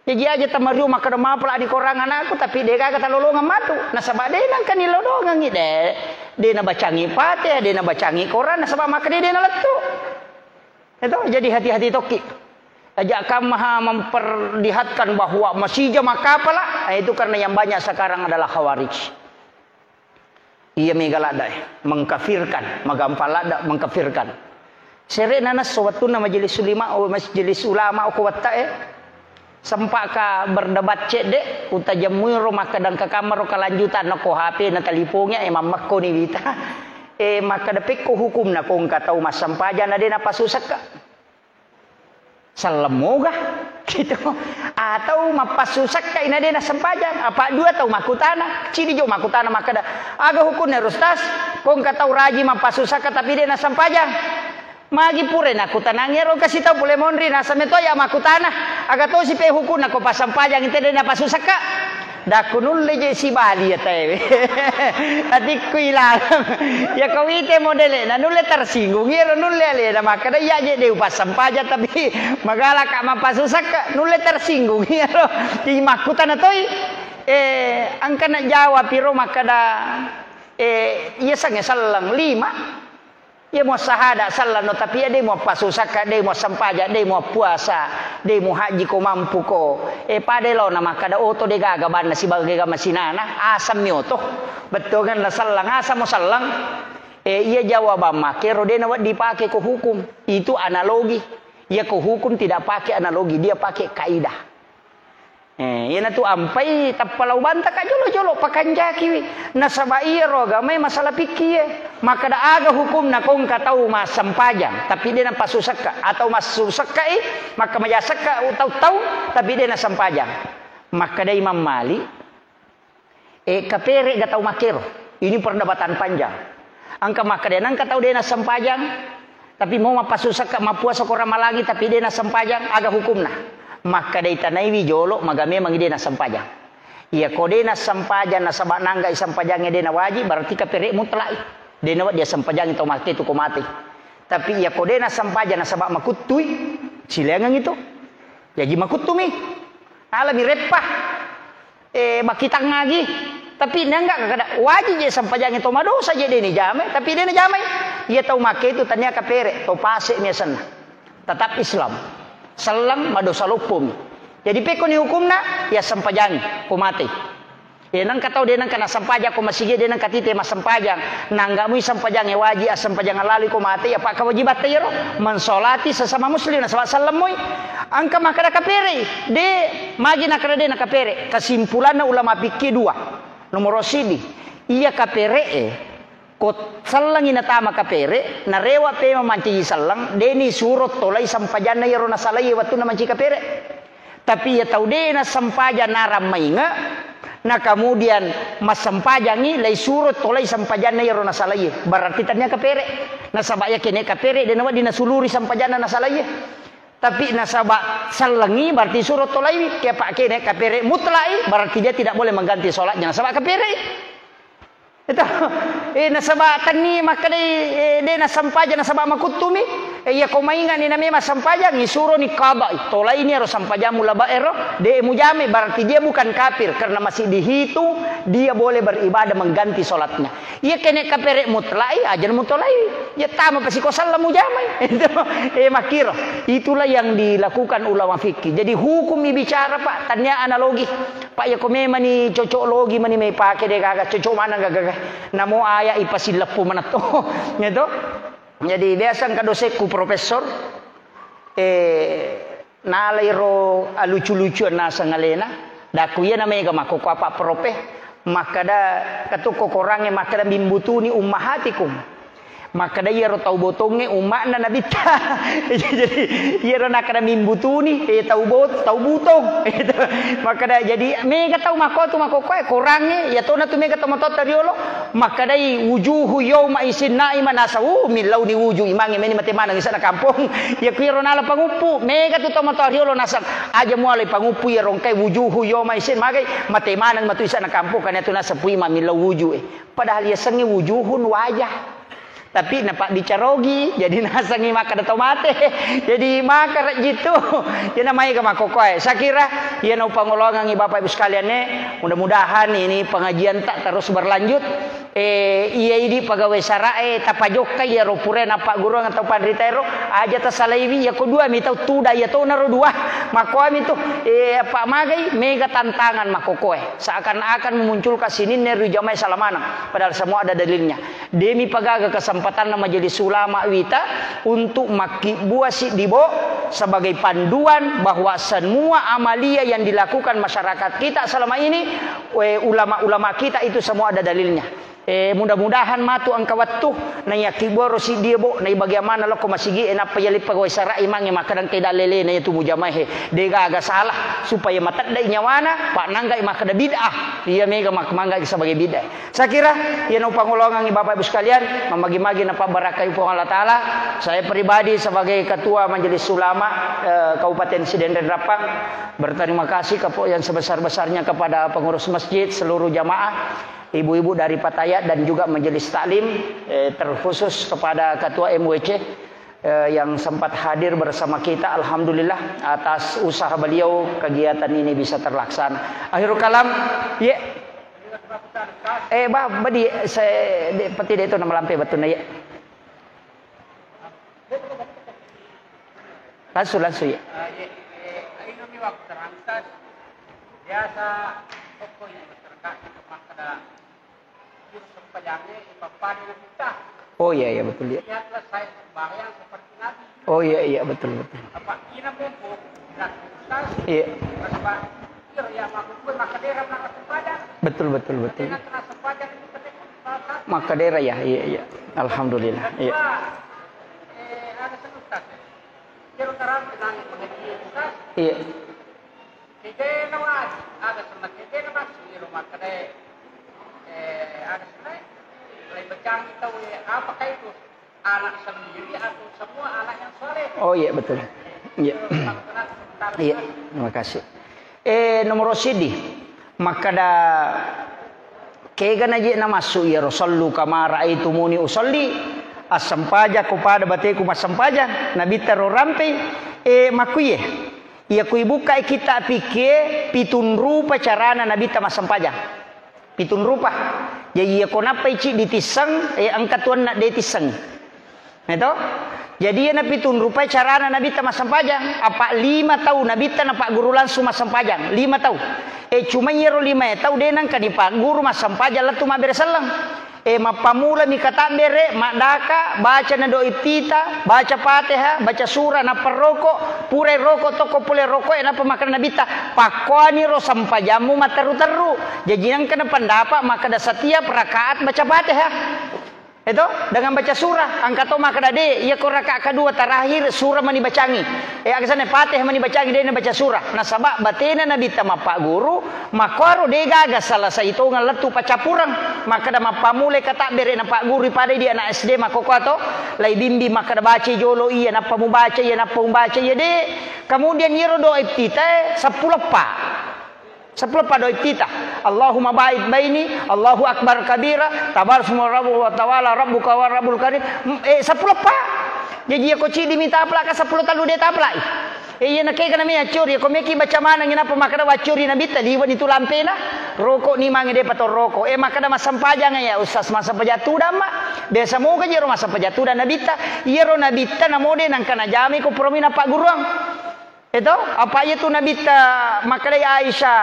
jadi aja tamario makada mapla di korang anakku tapi de kaga talolongan matu na sabade nang kanilaw do ngi de na bacangi pate de na bacangi koran na sabab makade de na letu itu jadi hati-hati toki ajak maha memperlihatkan bahwa masih jama kapala itu karena yang banyak sekarang adalah khawarij. Ia megalada mengkafirkan, magampalada mengkafirkan. Sere nanas sewatuna majelis ulama o kuwatta sempak ka berdebat cede utajamui maka dan ke kamar kelanjutan ko HP na teleponnya mamak ko ni wita maka depek ko hukum na kung katau mas sampajan na din na pasusak ka salamoga gitu atau mapasusak ka ina din na sampajan apa dua tau makutana ciri jo makutana makada aga hukum na rustas kung katau raji mapasusak ka tapi din na sampajan magi pure na kutanangero kasi tau pule monri na sameto ya makutana aga to si pe hukum na ko pasampajan inte din na pasusak ka dakunul leje si bali ya tewe adik ku ilang ya kawite modele na nulle tersinggung ya nulle ale na makada ya je deu pasampaja tapi magala ka mapasusak nulle tersinggung ya ro di makutan atoi angka na Jawa piro makada iya sange salang 5 dia mau sahada salano tapi dia mau pasusaka dia mau sampaja dia mau puasa dia mau haji ko mampu ko padelo na makada oto de gaga banna si baga masinana asam mioto betul kan la sallang asam sallang ia jawab makero dia na dipakai ko hukum itu analogi ia ko hukum tidak pakai analogi dia pakai kaidah yana tu ampai tapalau banta ka jolo-jolo pakanjaki nasaba iya roga may masalah pikir maka da aga hukum na kung katau mas sampajang tapi dia na pasusaka atau mas susaka maka majasaka utau-tau tapi dia na sampajang maka da Imam Malik kapere gatau makero ini perdebatan panjang angka maka dia nang katau dia na sampajang tapi mau mapasusaka mapuasa ko ramalagi tapi dia na sampajang aga hukumna maka day tanay wijolo magame mangide na sampajang iya kode na sampajang na sabak nangga isampajang ide na wajib berarti kapere mutlak de na dia sampajang itu mati itu komati tapi iya kode na sampajang na sabak makutui silengang itu jadi makutumi alami repah makitang ngagi tapi nangga kada wajib je sampajang itu mado saja de ni jame tapi de na jame iya tau make itu tanya kapere to pase miasan tetap Islam salang madosa lupum jadi peko ni hukumna ya sampajang ko mati nang katau dia nang kana sampajang ko masige dia nang katite mas sampajang nanggamu sampajang ya wajib sampajang lali ko mati apa kewajibat tayro mensolati sesama muslim na sallam moy angka makada kapere de magi nakada de nakapere kesimpulan ulama fikih 2 nomor sidi iya kapere kot sallang inatama kapere na rewa pe mamanci sallang deni surot tolai sampajan na yaro na salai watu na manci kapere tapi ya tau de na sampajan na ramainga na kemudian mas sampajangi lai surot tolai sampajan na yaro na salai berarti tanya kapere na sabaya kene kapere de na dina suluri sampajan na salai tapi nasabak sallangi berarti surot tolai ke pak kene kapere mutlai berarti dia tidak boleh mengganti salatnya nasabak kapere itu nasaba tani maka de na sampaja nasaba makutumi Iya kau maingan ni namanya sampajang disuruh ni qada. Tola ini harus sampajang mula baero de mujame berarti dia bukan kafir karena masih dihitung dia boleh beribadah mengganti salatnya. Iya kene kafir mutlai ajar mutlai. Ya tama pasti kau salah mujame. Itu makiro. Itulah yang dilakukan ulama fikih. Jadi hukum bicara Pak tanya analogi. Pak ya kau memang ni cocok logi mani mai pakai deh kagak cocok mana kagak. Namo ayat ipasilapu mana to. Gitu. Jadi biasa kadoseku profesor nalairo lucu-lucuan nasa ngalena daku ya namanya mako apa prope maka da katuko korangnya maka da bimbutuni ummahatikum maka da yero tau botongnya umakna nabita jadi yero nakada mimbutuni tau butong maka da jadi mega tau mako tu mako korangnya ya tona tu mega tau matot tariolo maka dai wujuhu yauma isin naima nasawu min launi wuju imangi meni mate mana ngisa na kampung ya kiro nala pangupu mega tu tomato ariolo nasak aja muale pangupu ya rongkai wujuhu yauma isin magai mate mana matu isa na kampung kan itu nasa puima min lau wuju padahal ya sengi wujuhun wajah tapi nampak dicarogi jadi nasangi maka datau mate jadi maka gitu ya namanya kemakokoy saya kira ya no pangolongan Bapak Ibu sekalian mudah-mudahan ini pengajian tak terus berlanjut iya ini pegawai sarae tapajok ya ropure napa guru atau pandritero aja tasalaiwi ya kedua mi tau tuda ya tau naro dua makoam itu Pak Magai mega tantangan makokoy seakan-akan memunculkan sini neru jamaah salamana padahal semua ada dalilnya demi pagaga kesempatan majelis ulama wita untuk maki buasi dibo sebagai panduan bahwa semua amalia yang dilakukan masyarakat kita selama ini ulama-ulama kita itu semua ada dalilnya. Mudah-mudahan matu angka waktu na yakiboro si diebo na bagaimana lo ko masigi enapa yali pagawai sara imang makadan kay dalele na itu mujamahe de gaga salah supaya matadda nyawana pak nangga makada bid'ah iya mega makmangga sebagai bid'ah saya kira yan pangulongan Bapak Ibu sekalian memagi-magi na pabarakah po Allah taala saya pribadi sebagai ketua majelis ulama Kabupaten Sidendren Rapang berterima kasih yang sebesar-besarnya kepada pengurus masjid seluruh jamaah ibu-ibu dari Patayat dan juga majelis taklim terkhusus kepada ketua MWC yang sempat hadir bersama kita alhamdulillah atas usaha beliau kegiatan ini bisa terlaksana akhirul kalam ya badi saya peti itu nama lampe batuna ya langsung ya ini waktu terangkat biasa pokoknya masyarakat makada oh iya betul ya. Oh iya betul. Iya. Betul. Maka daerah ya, iya. Alhamdulillah. Iya. Iya. Apakah itu anak sendiri atau semua anak yang soleh? Oh iya betul. Iya. Iya. Terima kasih. Nomor sidi maka da kega naji namasu ya Rasulullah kama raaitumuni usolli asampaja kepada bateku masampaja nabi terorampe makuye ia kui buka kita pikir pitun rupa carana nabi tamasampaja pitun rupa jadi ya konapa ici ditisang angkat tuan nak ditisang itu jadi ya nabi pitun rupa carana nabi tamasampaja apa 5 tahun nabi tanpa guru langsung masampajang 5 tahun cuma yero 5 tahun denang kanipa guru masampaja latu maberesalang mapamula mikata bere madaka baca na doitita baca Fatihah baca surah na perroko pure roko toko pule roko na pemakan nabita pakwani ro sampajamu mataru-taru jajinang kana pendapat maka da setiap rakaat baca Fatihah itu dengan baca surah angkat maka dade ia ko rakaat kedua terakhir surah mani bacangi agasane Fatihah mani bacangi dene baca surah nasaba batena nabita mapa guru makaro de gaga salah itu ngaletu pacapurang maka da mapamule kata bere na pak guru pada dia anak SD makoko ato lai bimbi maka da baca jolo iya napa mu baca iya napa mu baca iya de kemudian yero doa ibtita 10 pak 10 pada kita Allahumma ba'id baini Allahu akbar kabira tabarak rabbu wa ta'ala rabbuka wa rabbul karim 10 pak Jadi aku cidi minta aplak ka 10 talu dia taplak. Iya nak kena mi acur ya komeki baca mana ngina apa makada wacuri nabi tadi wan itu lampena rokok ni mangi de pator rokok makada masam pajang ya ustaz masa pajatu dah mak biasa mau ka jero masa pajatu dah nabita iya ro nabita na mode nang kana jami ko promina pak guruang itu apa itu nabita makada Aisyah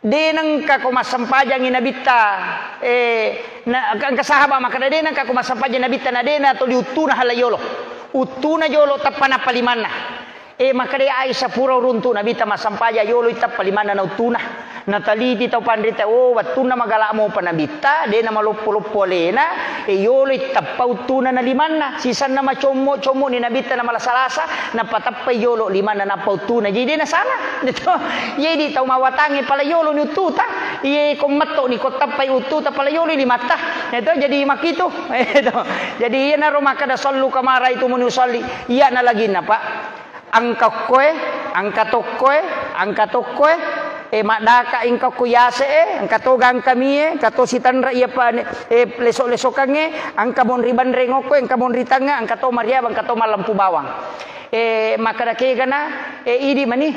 denang ka ko masam pajang nabita na ka sahabat makada denang ka ko masam pajang nabita na dena to diutuna halayolo utuna jolo tapana palimana maka dia Aisyah pura runtu nabi ta masampaja yolo itap palimana na utuna nataliti tau pandita watuna magala mo panabita de na maloppo lena yolo itap pautuna na limanna sisan na macomo ni nabita na malasalasa na patapay yolo limanna na pautuna jadi na sana dito jadi tau mawatangi pala yolo ni ututa komatto ni kotapay ututa pala yolo limata itu jadi makito itu jadi iya na rumaka da sallu kamara itu muni usalli iya na lagi na pak angka tokoe madaka ingka kuyase angka togang kami kato sitanra iya pa lesok-lesokange angka bon riban rengoko angka bon ritanga angka to maria angka to malampu bawang maka dake gana idi mani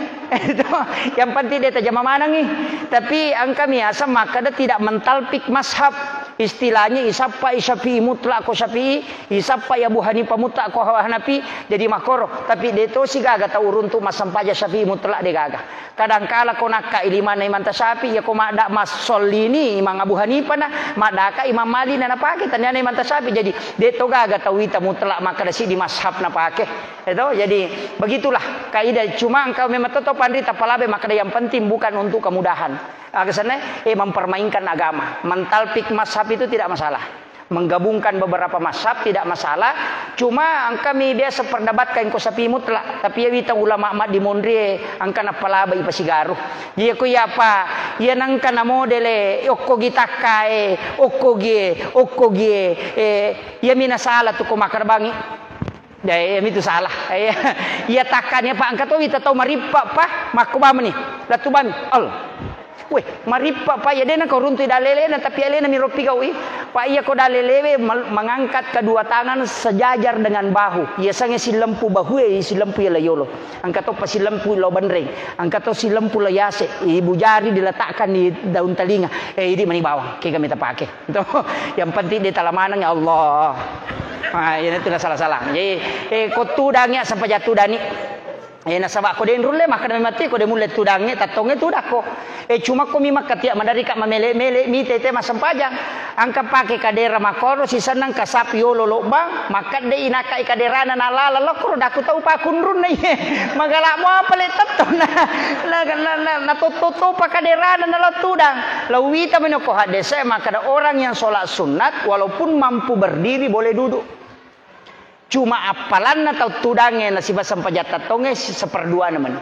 yang penting dia tajam manang ni tapi angka miasa maka dia tidak mentalpik mazhab istilahnya isapa Syafi'i mutlak ko Syafi'i isapa ya Abu Hanifah mutlak ko Hanafi jadi makoro tapi dia tu si gaga tahu runtu masampaja Syafi'i mutlak dia gaga kadangkala ko nakka ilimana imam Syafi'i ya ko mada masolini imam Abu Hanifah na madaka imam Malik na napake tanyana imam Syafi'i jadi dia tu gaga tahu ita mutlak maka dasi di mazhab napake itu jadi begitulah kaidah cuma engkau memang tetap pandai tapalabe maka yang penting bukan untuk kemudahan kesana mempermainkan agama mentalpik mazhab itu tidak masalah menggabungkan beberapa mazhab tidak masalah cuma angka media seperdebatkan ko sapi mutlak tapi ya wita ulama mak di mondre angka na palaba ipasigaru dia ko ya apa ya nangka na modele okko gitakae okko ge ya mina salah tu ko makarbangi dai itu salah ya takannya pak angka to wita tau maripa pa makubam ni latubam weh maripa pa ya dena ko runtu dalele na tapi alena miropi kau pa iya ko dalelewe mengangkat kedua tangan sejajar dengan bahu ya sange si lempu bahu si lempu ya layolo angka to pa si lempu lo bandreng angka to si lempu lo yase ibu jari diletakkan di daun telinga ini mani bawang ke kami tapake itu yang penting di talamanang ya Allah ini tu salah-salah jadi ko tudangnya sampai jatuh dani nasabak ko den rulle maka mati ko de mulet tudangnya tatonge tudako cuma ko mi makatia madarika mamele mite te masampajang angka pake kadera makoro sisanang kasap yolo lobang maka de inaka ikaderana nalala lokro daku tau pa kunrun na magala mo pale taton na toto pa kaderana na tudang lawita men ko hadese maka ada orang yang sholat sunat walaupun mampu berdiri boleh duduk cuma apalan atau tudangnya nasi basam pajata tonge seperdua naman.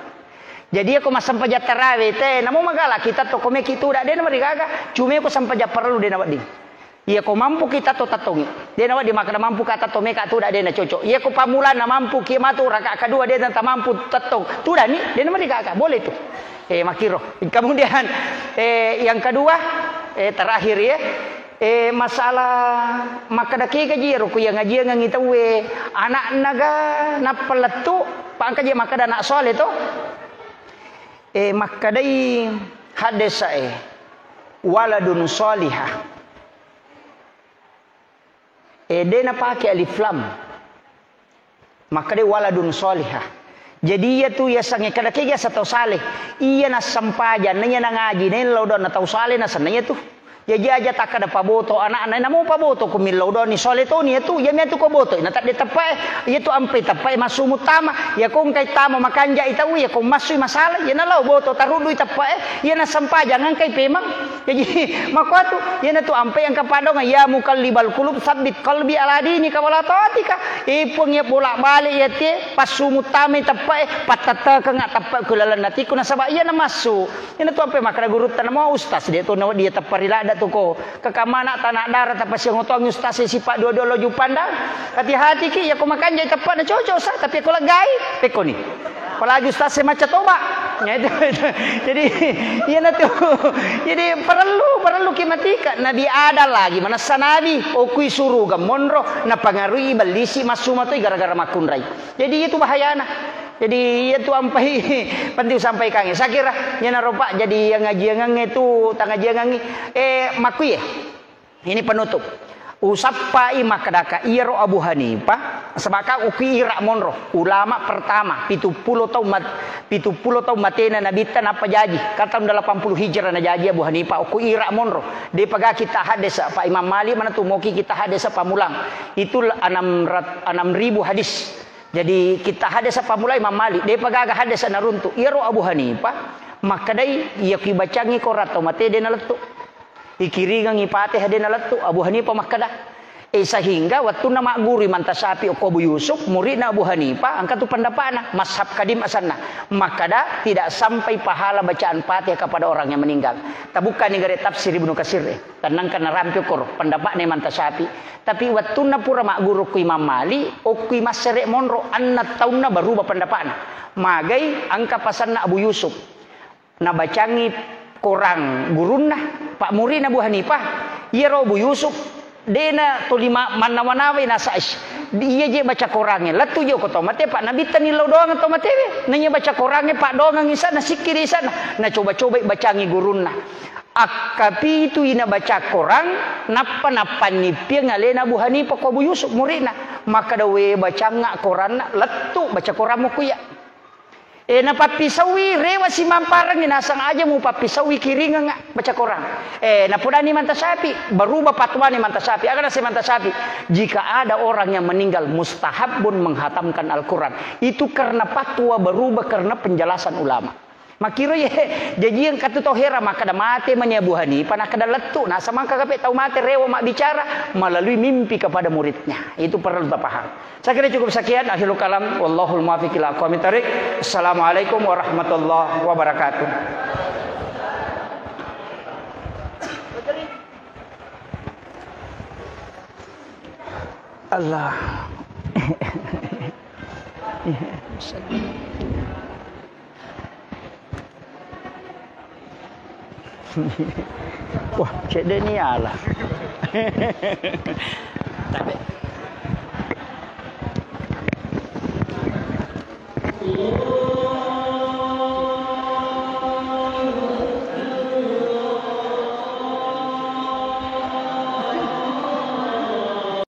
Jadi aku masam pajat tarawih teh namu magala kita to kome kitu dak den mari gaga cuma aku sampai perlu den awak ding. Iya ko mampu kita to tatongi. Den awak di makna mampu kata to meka tu dak den cocok. Iya ko pamulan na mampu ki matu rakaat kedua den tak mampu tatong. Tu dah ni den mari gaga boleh tu. Makiro. Kemudian yang kedua terakhir ya masalah maka daki kaji ruku yang ngaji yang ngitawe anak naga napaletu pak kaji maka anak soleh tu maka dai hadisa waladun salihah dia nak pakai alif lam maka dai waladun salihah jadi ia tu ya sange kada kaya satu saleh iya na sampajan nanya na ngaji nanya laudon na tau saleh na sananya tu ya jaja tak ada paboto anak-anak namu paboto kumilo do ni soleto ni tu ya metu ko boto na tak de tapai ya tu ampe tapai masumu tama ya kong kay tama makanja itaw ya kong masui masalah ya nalaw boto tarudu tapai ya na sampa jangan kay pemang jadi makwatu ya na tu ampe yang kapado nga ya mukallibal qulub sabbit qalbi ala dini ka wala tatika ipung ya bolak balik ya te pasumu tama tapai patata ka nga tapai kulalan nati ko na saba ya na masu ya na tu ampe makara guru tanamo ustaz dia tu na dia taparila tuko kekamana tanah darat apa sih ngotong ustaz si pak dua-dua loju pandang hati-hati ki ya ko makan jai tepat na cocok sa tapi ko lagai peko ni kalau ustaz se maca toba Ya itu. Jadi ya tuh. Jadi perlu kimatika. Nabi ada lagi mana sanabi okui suruh gamonro na pangarui balisi masuma tu gara-gara makunrai. Jadi itu bahayana. Jadi itu ampai penting sampai kange. Saya kira yana ropa jadi yang ngaji yang itu tang ngaji yang makui ya. Ini penutup. Usappai makadaka iro Abu Hanifah sebaka uki ira monro ulama pertama 70 tahun matena nabitan apa jaji kata 80 hijrah na jaji Abu Hanifah uki ira monro de paga kita hadis Pak Imam Malik mana tu moki kita hadis pamulang itu 6.000 hadis. Jadi kita hadis pamulang Imam Malik de paga hadis na runtu iro Abu Hanifah makadai ia ki bacangi korato mate de na letu ikiringang ipate hadena latu Abu Hanifah makada sehingga waktu nama guri mantasapi Abu Yusuf murid Abu Hanifah angkat tu pendapatna mazhab kadim asanna makada tidak sampai pahala bacaan Fatihah kepada orang yang meninggal tabukan negara tafsir Ibnu Katsir tenang kana rampi kor pendapatna mantasapi tapi waktu na pura mak guru ku Imam Malik o ku masere monro anna taunna baru pendapatna magai angka pasanna Abu Yusuf na bacangi korang gurunna Pak murid Abu Hanifah ia Abu Yusuf dena tolima mana-mana we nasaish dia je baca korangnya latu je ko tomate Pak Nabi tanilo doang tomate we nanya baca korangnya Pak doang ngisana sikir isana na coba-coba bacangi gurunna akapi itu ina baca korang napa nipia ngalena Abu Hanifah ko Abu Yusuf muridna maka dawe baca ngak koranna latu baca koran mo kuya na papisawi rewa si mamparang inasang aja mu papisawi kiringa nga baca Quran. Na pudani mantasapi berubah fatwa ni mantasapi. Akan si mantasapi jika ada orang yang meninggal mustahabun menghatamkan Al-Quran itu karena fatwa berubah karena penjelasan ulama. Makiro ye jadi yang kata tohera maka ada mate Abu Hanifah nak ada letu nah sama kakak tahu mate rewa mak bicara melalui mimpi kepada muridnya itu perlu kita paham. Saya kira cukup sekian akhirul kalam wallahul muwaffiq ila aqwamit thoriq. Assalamualaikum warahmatullahi wabarakatuh. Allah. Wah, cek dia ni lah.